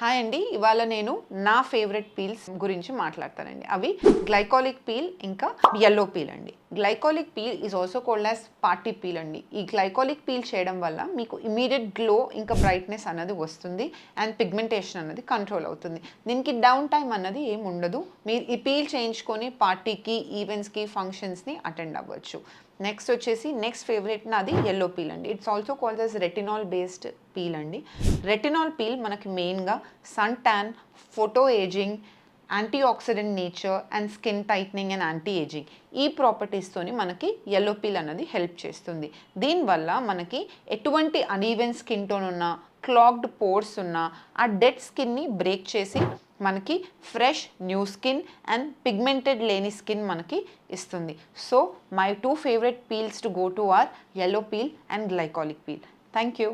Hi అండి, ఇవాళ నేను నా ఫేవరెట్ పీల్స్ గురించి మాట్లాడతానండి. అవి గ్లైకాలిక్ పీల్ ఇంకా యెల్లో పీల్ అండి. Glycolic peel is also called as party peel అండి. ఈ గ్లైకాలిక్ పీల్ చేయడం వల్ల మీకు ఇమీడియట్ గ్లో ఇంకా బ్రైట్నెస్ అన్నది వస్తుంది అండ్ పిగ్మెంటేషన్ అన్నది కంట్రోల్ అవుతుంది. దీనికి డౌన్ టైం అన్నది ఏమి ఉండదు. మీరు ఈ పీల్ చేయించుకొని పార్టీకి, ఈవెంట్స్కి, ఫంక్షన్స్ని అటెండ్ అవ్వచ్చు. నెక్స్ట్ వచ్చేసి నెక్స్ట్ ఫేవరెట్ నాది యెల్లో పీల్ అండి. It's also called as retinol based peel అండి. రెటినాల్ పీల్ మనకి మెయిన్గా sun tan, photo ageing, anti oxidant nature and skin tightening and anti ageing ఈ ప్రాపర్టీస్తోని మనకి యెల్లో పీల్ అనేది హెల్ప్ చేస్తుంది. దీనివల్ల మనకి ఎటువంటి అన్ఈవెన్ స్కిన్ టోన్ ఉన్నా, క్లాగ్డ్ పోర్స్ ఉన్నా ఆ డెడ్ స్కిన్ని బ్రేక్ చేసి మనకి fresh new skin and pigmented లేని స్కిన్ మనకి ఇస్తుంది. So my two favourite peels to go to are yellow peel and glycolic peel. Thank you.